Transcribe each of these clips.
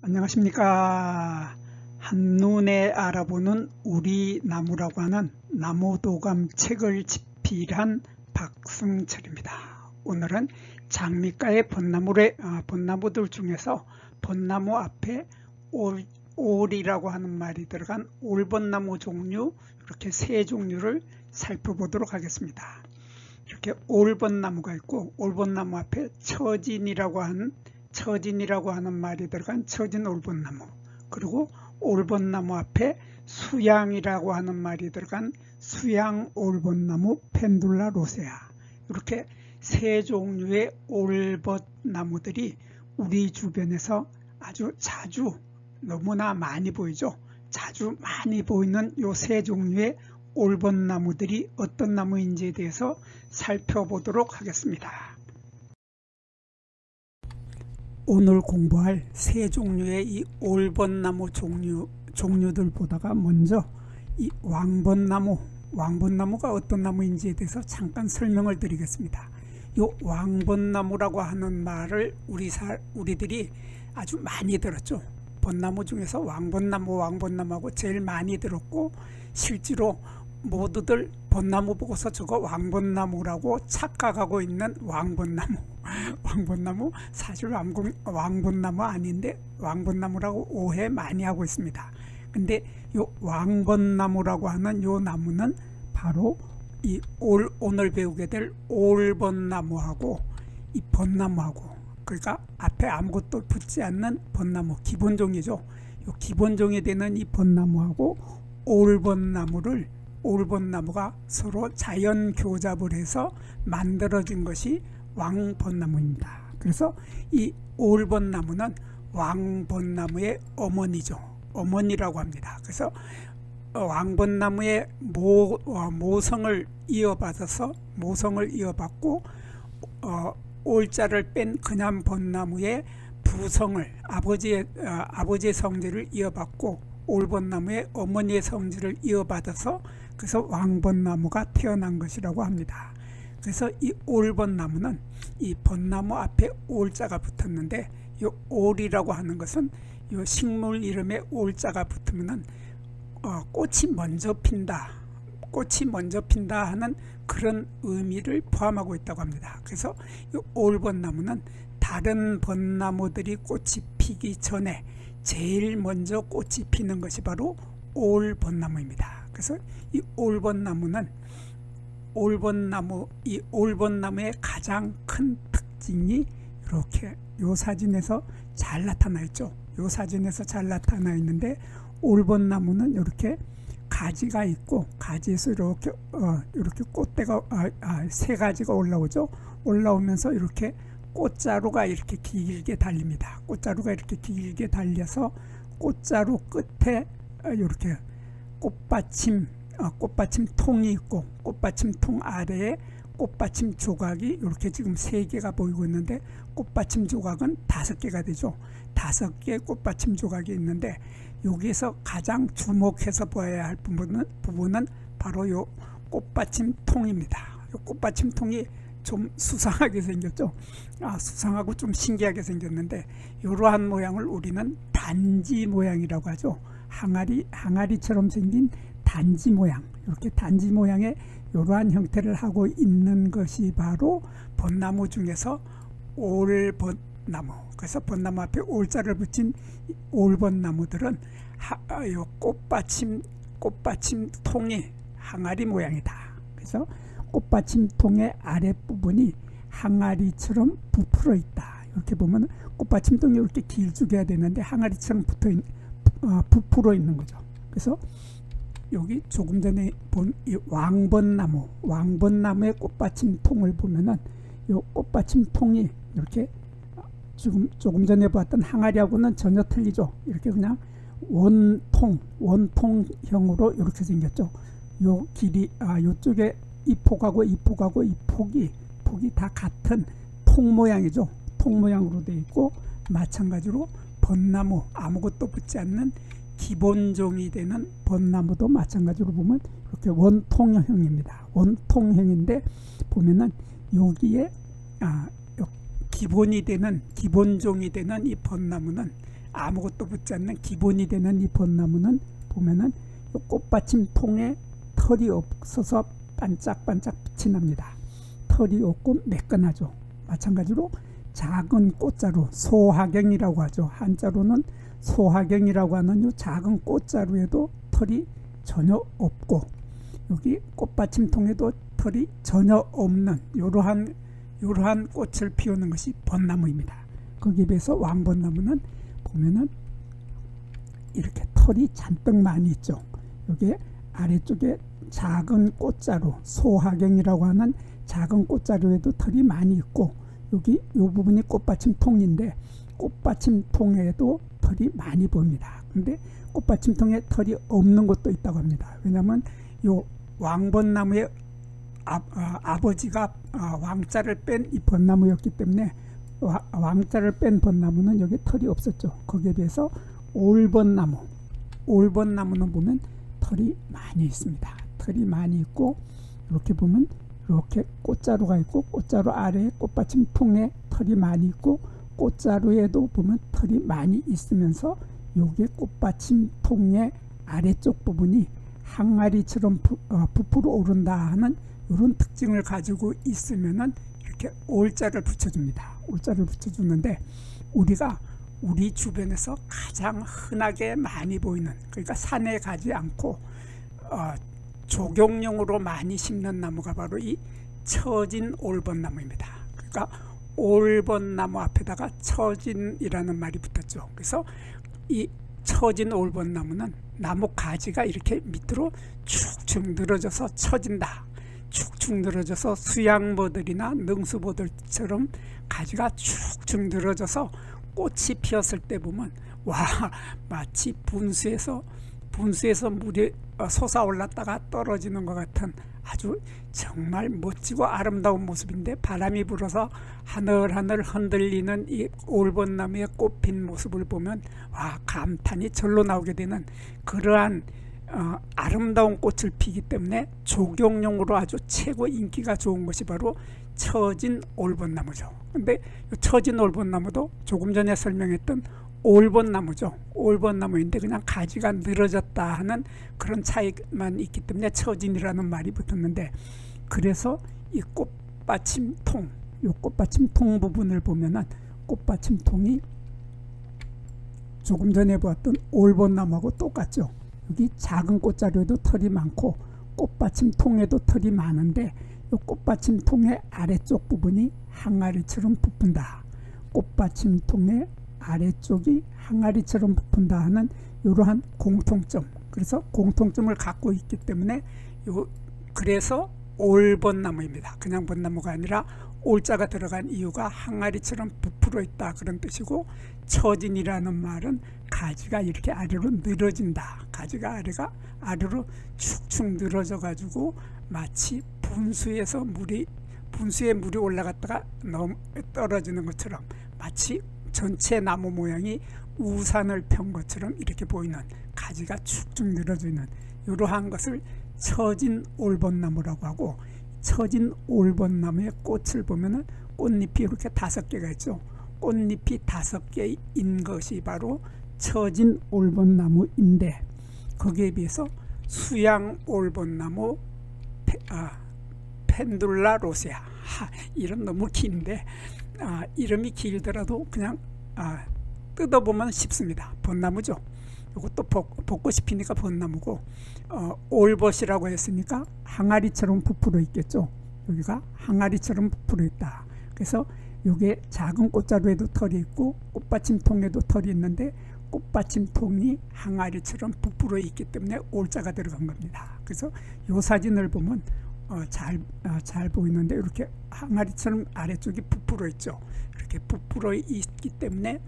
안녕하십니까. 한눈에 알아보는 우리 나무라고 하는 나무도감 책을 집필한 박승철입니다. 오늘은 장미가의 벚나무들 중에서 벚나무 앞에 올이라고 하는 말이 들어간 올벚나무 종류, 이렇게 세 종류를 살펴보도록 하겠습니다. 이렇게 올벚나무가 있고, 올벚나무 앞에 처진이라고 하는 말이 들어간 처진 올벚나무, 그리고 올벚나무 앞에 수양이라고 하는 말이 들어간 수양 올벚나무 펜둘라 로세아, 이렇게 세 종류의 올벚나무들이 우리 주변에서 아주 자주, 너무나 많이 보이죠. 자주 많이 보이는 요 세 종류의 올벚나무들이 어떤 나무인지에 대해서 살펴보도록 하겠습니다. 오늘 공부할 세 종류의 이 올벚나무 종류들 보다가 먼저 이 왕벚나무가 어떤 나무인지에 대해서 잠깐 설명을 드리겠습니다. 이 왕벚나무라고 하는 말을 우리들이 아주 많이 들었죠. 벚나무 중에서 왕벚나무하고 제일 많이 들었고, 실제로 모두들 벚나무 보고서 저거 왕벚나무라고 착각하고 있는 왕벚나무 사실 왕벚나무 아닌데 왕벚나무라고 오해 많이 하고 있습니다. 근데 요 왕벚나무라고 하는 요 나무는 바로 이 오늘 배우게 될 올벚나무하고 이 벚나무하고, 그러니까 앞에 아무것도 붙지 않는 벚나무, 기본종이죠. 요 기본종이 되는 이 벚나무하고 올벚나무가 서로 자연 교잡을 해서 만들어진 것이 왕벚나무입니다. 그래서 이 올벚나무는 왕벚나무의 어머니라고 합니다. 그래서 왕벚나무의 모성을 이어받고 올자를 뺀 그냥 벚나무의 부성을, 아버지의 성질을 이어받고 올벚나무의 어머니의 성질을 이어받아서, 그래서 왕벚나무가 태어난 것이라고 합니다. 그래서 이 올벚나무는 이 벚나무 앞에 올자가 붙었는데, 이 올이라고 하는 것은 이 식물 이름에 올자가 붙으면은 꽃이 먼저 핀다 하는 그런 의미를 포함하고 있다고 합니다. 그래서 이 올벚나무는 다른 벚나무들이 꽃이 피기 전에 제일 먼저 꽃이 피는 것이 바로 올벚나무입니다. 그래서 이 올벚나무의 가장 큰 특징이 이렇게 요 사진에서 잘 나타나 있죠. 요 사진에서 잘 나타나 있는데, 올벚나무는 이렇게 가지가 있고, 가지에서 이렇게 꽃대가 세 가지가 올라오죠. 올라오면서 이렇게 꽃자루가 이렇게 길게 달립니다. 꽃자루가 이렇게 길게 달려서 꽃자루 끝에 이렇게 꽃받침 통이 있고, 꽃받침 통 아래에 꽃받침 조각이 이렇게 지금 3개가 보이고 있는데, 꽃받침 조각은 5개가 되죠. 5개의 꽃받침 조각이 있는데, 여기에서 가장 주목해서 보아야 할 부분은 바로 요 꽃받침 통입니다. 요 꽃받침 통이 좀 수상하게 생겼죠. 수상하고 좀 신기하게 생겼는데, 이러한 모양을 우리는 단지 모양이라고 하죠. 항아리처럼 생긴 단지 모양, 이렇게 단지 모양의 이러한 형태를 하고 있는 것이 바로 벚나무 중에서 올벚나무. 그래서 벚나무 앞에 올자를 붙인 올벚나무들은 요 꽃받침 통이 항아리 모양이다. 그래서 꽃받침 통의 아랫부분이 항아리처럼 부풀어 있다. 이렇게 보면 꽃받침 통이 이렇게 길쭉해야 되는데 항아리처럼 부풀어 있는 거죠. 그래서 여기 조금 전에 본 이 왕벚나무의 꽃받침 통을 보면은 이 꽃받침 통이 이렇게 지금 조금 전에 봤던 항아리하고는 전혀 틀리죠. 이렇게 그냥 원통형으로 이렇게 생겼죠. 요 길이 요쪽에 이 폭하고 이 폭이 다 같은 통 모양이죠. 통 모양으로 되어 있고, 마찬가지로 벚나무, 아무것도 붙지 않는 기본종이 되는 벚나무도 마찬가지로 보면 이렇게 원통형입니다. 원통형인데 보면은 여기에 기본종이 되는 이 벚나무는 아무것도 붙지 않는 기본이 되는 이 벚나무는 보면은 이 꽃받침 통에 털이 없어서 반짝반짝 빛이 납니다. 털이 없고 매끈하죠. 마찬가지로 작은 꽃자루, 소하경이라고 하죠. 한자로는 소하경이라고 하는 이 작은 꽃자루에도 털이 전혀 없고, 여기 꽃받침 통에도 털이 전혀 없는 이러한 꽃을 피우는 것이 벚나무입니다. 거기에 비해서 왕벚나무는 보면은 이렇게 털이 잔뜩 많이 있죠. 여기 아래쪽에 작은 꽃자루, 소하경이라고 하는 작은 꽃자루에도 털이 많이 있고, 여기 이 부분이 꽃받침 통인데 꽃받침 통에도 털이 많이 보입니다. 근데 꽃받침 통에 털이 없는 곳도 있다고 합니다. 왜냐하면 이 왕벚나무의 아버지가 왕자를 뺀 이 벚나무였기 때문에 왕자를 뺀 벚나무는 여기 털이 없었죠. 거기에 비해서 올벚나무는 보면 털이 많이 있습니다. 털이 많이 있고, 이렇게 보면 이렇게 꽃자루가 있고, 꽃자루 아래에 꽃받침 통에 털이 많이 있고, 꽃자루에도 보면 털이 많이 있으면서 여기 꽃받침 통의 아래쪽 부분이 항아리처럼 부풀어 오른다 하는 이런 특징을 가지고 있으면은 이렇게 올자를 붙여줍니다. 올자를 붙여주는데, 우리가 우리 주변에서 가장 흔하게 많이 보이는, 그러니까 산에 가지 않고 조경용으로 많이 심는 나무가 바로 이 처진 올벚나무입니다. 그러니까 올벚나무 앞에다가 처진이라는 말이 붙었죠. 그래서 이 처진 올벚나무는 나무 가지가 이렇게 밑으로 축축 늘어져서 처진다. 축축 늘어져서 수양보들이나 능수보들처럼 가지가 축축 늘어져서 꽃이 피었을 때 보면 와, 마치 분수에서 물이 솟아올랐다가 떨어지는 것 같은 아주 정말 멋지고 아름다운 모습인데, 바람이 불어서 하늘하늘 흔들리는 이 올벚나무의 꽃핀 모습을 보면 와, 감탄이 절로 나오게 되는 그러한 아름다운 꽃을 피기 때문에 조경용으로 아주 최고 인기가 좋은 것이 바로 처진 올벚나무죠. 근데 처진 올벚나무도 조금 전에 설명했던 올벚나무죠. 올벚나무인데 그냥 가지가 늘어졌다 하는 그런 차이만 있기 때문에 처진이라는 말이 붙었는데, 그래서 이 꽃받침 통 부분을 보면은 꽃받침 통이 조금 전에 보았던 올벚나무하고 똑같죠. 여기 작은 꽃자루에도 털이 많고 꽃받침 통에도 털이 많은데, 이 꽃받침 통의 아래쪽 부분이 항아리처럼 부푼다. 꽃받침 통의 아래쪽이 항아리처럼 부푼다 하는 이러한 공통점, 그래서 공통점을 갖고 있기 때문에 그래서 올벚나무입니다. 그냥 벚나무가 아니라 올자가 들어간 이유가 항아리처럼 부풀어 있다 그런 뜻이고, 처진이라는 말은 가지가 이렇게 아래로 늘어진다. 가지가 아래로 축축 늘어져 가지고 마치 분수에 물이 올라갔다가 떨어지는 것처럼, 마치 전체 나무 모양이 우산을 편 것처럼 이렇게 보이는, 가지가 축축 늘어져 있는 이러한 것을 처진 올벚나무라고 하고, 처진 올벚나무의 꽃을 보면은 꽃잎이 이렇게 5개가 있죠. 꽃잎이 5개인 것이 바로 처진 올벚나무인데, 거기에 비해서 수양 올벚나무 펜둘라 로세아, 이름 너무 긴데 이름이 길더라도 그냥 뜯어보면 쉽습니다. 벚나무죠. 이것도 벚꽃이 피니까 벚나무고, 올벗이라고 했으니까 항아리처럼 부풀어 있겠죠. 여기가 항아리처럼 부풀어 있다. 그래서 이게 작은 꽃자루에도 털이 있고 꽃받침 통에도 털이 있는데, 꽃받침 통이 항아리처럼 부풀어 있기 때문에 올자가 들어간 겁니다. 그래서 이 사진을 보면 잘 보이는데, 이렇게 항아리처럼 아래쪽이 부풀어 있죠. 이렇게 부풀어 있기 때문에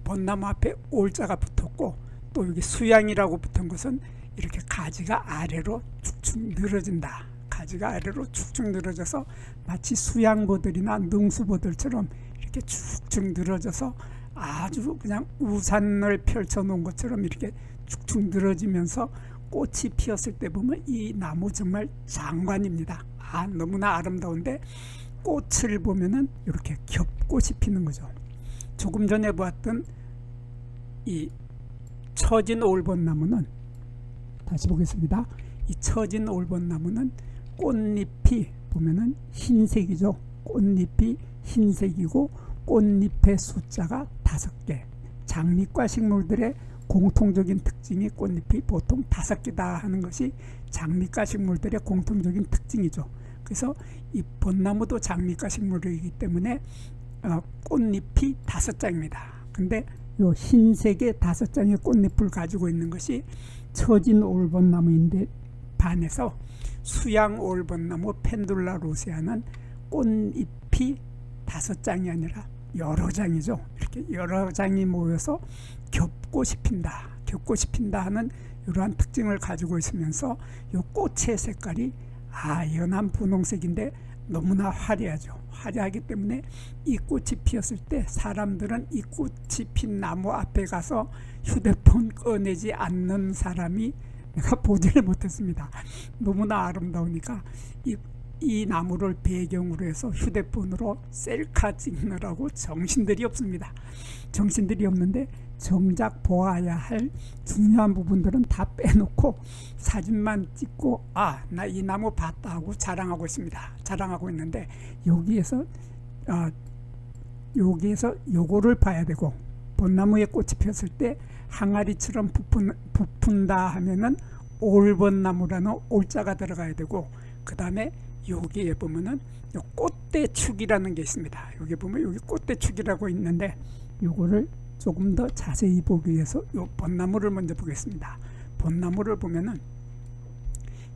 벚나무 앞에 올자가 붙었고, 또 여기 수양이라고 붙은 것은 이렇게 가지가 아래로 축축 늘어진다. 가지가 아래로 축축 늘어져서 마치 수양보들이나 능수보들처럼 이렇게 축축 늘어져서 아주 그냥 우산을 펼쳐 놓은 것처럼 이렇게 축축 늘어지면서 꽃이 피었을 때 보면 이 나무 정말 장관입니다. 너무나 아름다운데, 꽃을 보면은 이렇게 겹꽃이 피는 거죠. 조금 전에 보았던 이 처진 올본나무는 다시 보겠습니다. 이 처진 올본나무는 꽃잎이 보면은 흰색이죠. 꽃잎이 흰색이고 꽃잎의 숫자가 5개. 장미과 식물들의 공통적인 특징이 꽃잎이 보통 5개다 하는 것이 장미과 식물들의 공통적인 특징이죠. 그래서 이 벚나무도 장미과 식물이기 때문에 꽃잎이 5장입니다. 근데 요 흰색의 5장의 꽃잎을 가지고 있는 것이 처진 올본나무인데 반해서 수양 올본나무 펜둘라 로세아는 꽃잎이 5장이 아니라 여러 장이죠. 이렇게 여러 장이 모여서 겹꽃이 핀다. 겹꽃이 핀다 하는 이러한 특징을 가지고 있으면서 이 꽃의 색깔이 연한 분홍색인데 너무나 화려하죠. 화려하기 때문에 이 꽃이 피었을 때 사람들은 이 꽃이 핀 나무 앞에 가서 휴대폰 꺼내지 않는 사람이 내가 보지를 못했습니다. 너무나 아름다우니까 이 나무를 배경으로 해서 휴대폰으로 셀카 찍느라고 정신들이 없습니다. 정신들이 없는데 정작 보아야 할 중요한 부분들은 다 빼놓고 사진만 찍고 나 이 나무 봤다 하고 자랑하고 있습니다. 자랑하고 있는데 여기에서 요거를 봐야 되고, 벚나무에 꽃이 폈을 때 항아리처럼 부푼다 하면은 올벚나무라는 올자가 들어가야 되고, 그 다음에 여기에 보면은 꽃대축이라는 게 있습니다. 여기 보면 여기 꽃대축이라고 있는데 요거를 조금 더 자세히 보기 위해서 요 벚나무를 먼저 보겠습니다. 벚나무를 보면은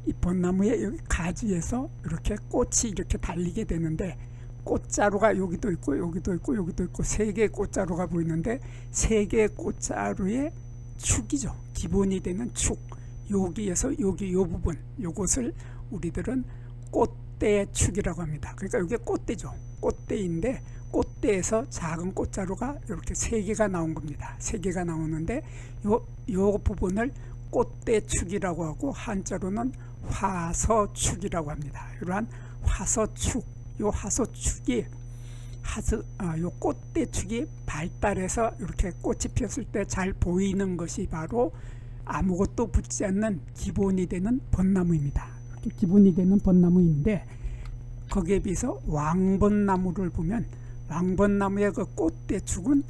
이 벚나무의 여기 가지에서 이렇게 꽃이 이렇게 달리게 되는데, 꽃자루가 여기도 있고 여기도 있고 여기도 있고 3개의 꽃자루가 보이는데 3개의 꽃자루의 축이죠. 기본이 되는 축. 여기에서 여기 요 부분, 요것을 우리들은 꽃대축이라고 합니다. 그러니까 이게 꽃대죠. 꽃대인데 꽃대에서 작은 꽃자루가 이렇게 3개가 나온 겁니다. 3개가 나오는데 요 부분을 꽃대축이라고 하고 한자로는 화서축이라고 합니다. 이러한 화서축, 요 화서축이 요 꽃대축이 발달해서 이렇게 꽃이 피었을 때 잘 보이는 것이 바로 아무것도 붙지 않는 기본이 되는 벚나무입니다. 기본이 되는 벚나무인데, 거기에 비해서 왕벚나무를 보면 왕벚나무의 그 꽃대축은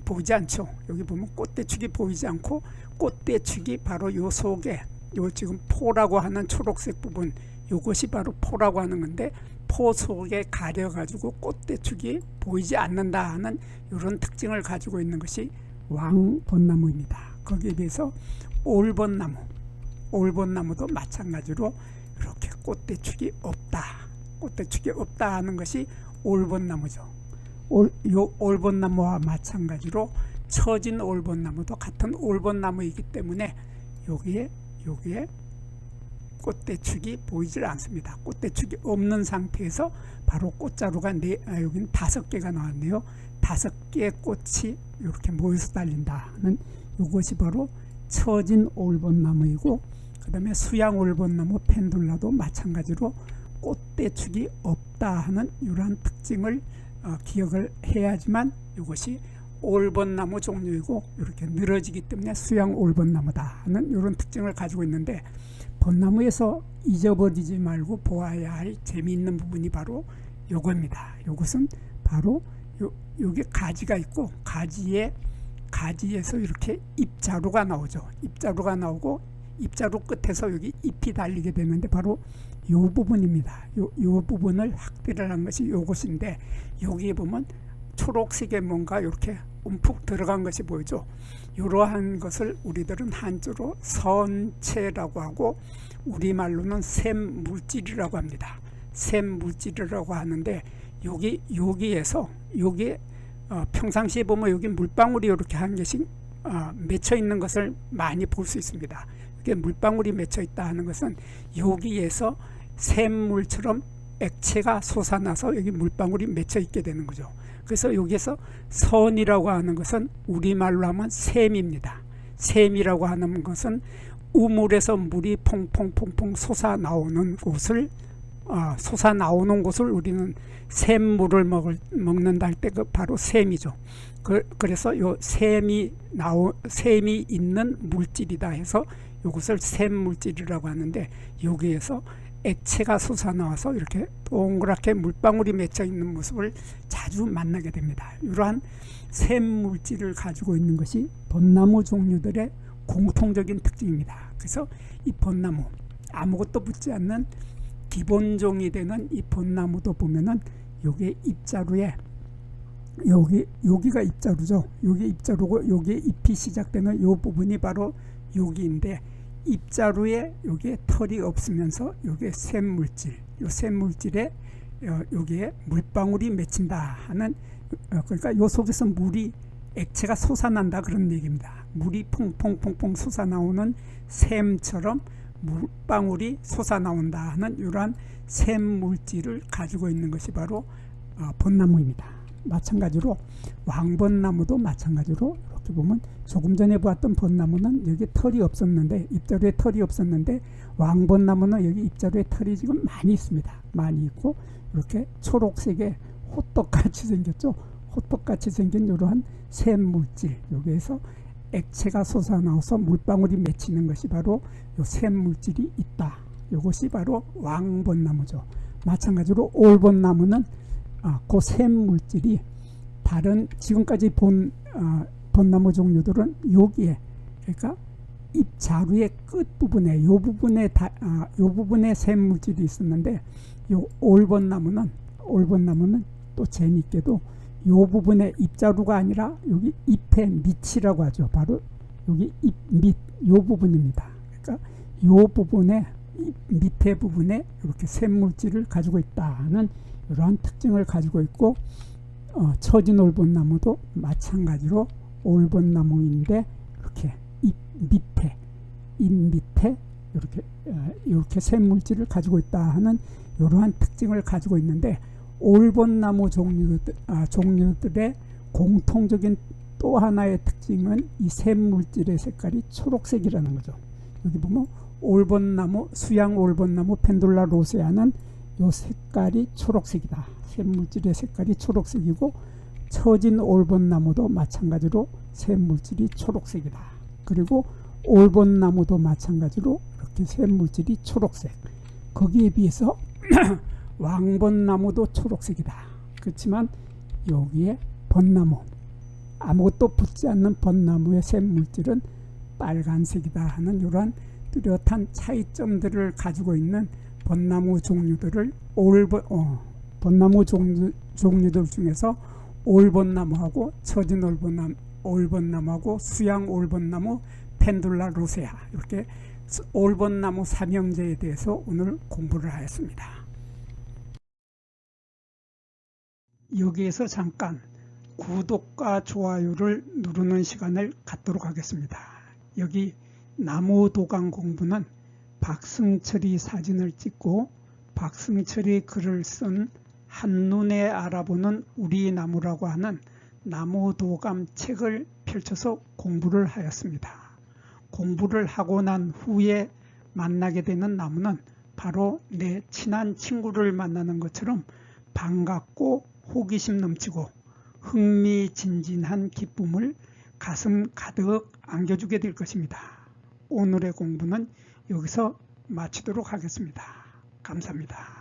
보이지 않죠. 여기 보면 꽃대축이 보이지 않고, 꽃대축이 바로 요 속에 요 지금 포라고 하는 초록색 부분, 요것이 바로 포라고 하는 건데, 포 속에 가려가지고 꽃대축이 보이지 않는다 하는 이런 특징을 가지고 있는 것이 왕벚나무입니다. 거기에 비해서 올벚나무도 마찬가지로 이렇게 꽃대축이 없다. 꽃대축이 없다 하는 것이 올벚나무죠. 요 올벚나무와 마찬가지로 처진 올벚나무도 같은 올벚나무이기 때문에 여기에 꽃대축이 보이질 않습니다. 꽃대축이 없는 상태에서 바로 꽃자루가 여기는 5개가 나왔네요. 5개의 꽃이 이렇게 모여서 달린다는 이것이 바로 처진 올벚나무이고, 그 다음에 수양 올벚나무 펜둘라도 마찬가지로 꽃대축이 없다 하는 이러한 특징을 기억을 해야지만 이것이 올벚나무 종류이고, 이렇게 늘어지기 때문에 수양 올벚나무다 하는 이런 특징을 가지고 있는데, 벚나무에서 잊어버리지 말고 보아야 할 재미있는 부분이 바로 요겁니다. 요것은 바로 여기 가지가 있고, 가지에서 이렇게 잎자루가 나오죠. 잎자루가 나오고 잎자루 끝에서 여기 잎이 달리게 되는데 바로 요 부분입니다. 요 부분을 확대를 한 것이 요것인데, 여기에 보면 초록색에 뭔가 이렇게 움푹 들어간 것이 보이죠. 이러한 것을 우리들은 한자로 선체라고 하고 우리말로는 샘물질이라고 합니다. 샘물질이라고 하는데, 여기에서 평상시에 보면 여기 물방울이 이렇게 한 개씩 맺혀 있는 것을 많이 볼 수 있습니다. 이게 물방울이 맺혀 있다 하는 것은 여기에서 샘물처럼 액체가 솟아나서 여기 물방울이 맺혀 있게 되는 거죠. 그래서 여기에서 선이라고 하는 것은 우리말로 하면 샘입니다. 샘이라고 하는 것은 우물에서 물이 퐁퐁퐁퐁 솟아나오는 곳을 우리는 샘물을 먹는다 할 때 그 바로 샘이죠. 그래서 요 샘이 있는 물질이다 해서 이것을 샘물질이라고 하는데, 여기에서 액체가 솟아나와서 이렇게 동그랗게 물방울이 맺혀 있는 모습을 자주 만나게 됩니다. 이러한 샘물질을 가지고 있는 것이 벚나무 종류들의 공통적인 특징입니다. 그래서 이 벚나무, 아무것도 붙지 않는 기본종이 되는 이 벚나무도 보면은 요게 잎자루에, 여기가 잎자루죠. 여기 잎자루고 여기에 잎이 시작되는 요 부분이 바로 여기인데, 잎자루에 여기에 털이 없으면서 여기에 샘물질, 요 샘물질에 여기에 물방울이 맺힌다 하는, 그러니까 요 속에서 물이, 액체가 솟아난다 그런 얘기입니다. 물이 퐁퐁퐁퐁 솟아나오는 샘처럼 물방울이 솟아나온다 하는 이러한 샘물질을 가지고 있는 것이 바로 벚나무입니다. 마찬가지로 왕벚나무도 마찬가지로 이렇게 보면, 조금 전에 보았던 벚나무는 여기 털이 없었는데, 잎자루에 털이 없었는데, 왕벚나무는 여기 잎자루에 털이 지금 많이 있습니다. 많이 있고 이렇게 초록색의 호떡같이 생겼죠. 호떡같이 생긴 이러한 샘물질, 여기에서 액체가 솟아나와서 물방울이 맺히는 것이 바로 요 샘물질이 있다. 이것이 바로 왕벚나무죠. 마찬가지로 올벚나무는 그 샘물질이 다른 지금까지 본 벚나무 종류들은 여기에, 그러니까 잎자루의 끝부분에 요 부분에 샘물질이 있었는데, 요 올벚나무는 또 재미있게도 요 부분에 잎자루가 아니라 여기 잎의 밑이라고 하죠. 바로 여기 잎 밑, 요 부분입니다. 그러니까 요 부분에, 잎 밑에 부분에 이렇게 샘물질을 가지고 있다는 이러한 특징을 가지고 있고, 처진 올벚나무도 마찬가지로 올벚나무인데 이렇게 잎 밑에 이렇게 샘물질을 가지고 있다 하는 이러한 특징을 가지고 있는데, 올벚나무 종류들의 공통적인 또 하나의 특징은 이 샘물질의 색깔이 초록색이라는 거죠. 여기 보면 올벚나무, 수양 올벚나무 펜둘라 로세아는 이 색깔이 초록색이다. 샘물질의 색깔이 초록색이고, 처진 올벚나무도 마찬가지로 샘물질이 초록색이다. 그리고 올벚나무도 마찬가지로 이렇게 샘물질이 초록색. 거기에 비해서 왕벚나무도 초록색이다. 그렇지만 여기에 벚나무, 아무것도 붙지 않는 벚나무의 샘물질은 빨간색이다 하는 이러한 뚜렷한 차이점들을 가지고 있는 벚나무 종류들을 벚나무 종류들 중에서 올벚나무하고 처진 올벚나무하고 수양 올벚나무, 펜둘라 로세아, 이렇게 올벚나무 삼형제에 대해서 오늘 공부를 하였습니다. 여기에서 잠깐 구독과 좋아요를 누르는 시간을 갖도록 하겠습니다. 여기 나무도감 공부는 박승철이 사진을 찍고 박승철이 글을 쓴 한눈에 알아보는 우리 나무라고 하는 나무도감 책을 펼쳐서 공부를 하였습니다. 공부를 하고 난 후에 만나게 되는 나무는 바로 내 친한 친구를 만나는 것처럼 반갑고 호기심 넘치고 흥미진진한 기쁨을 가슴 가득 안겨주게 될 것입니다. 오늘의 공부는 여기서 마치도록 하겠습니다. 감사합니다.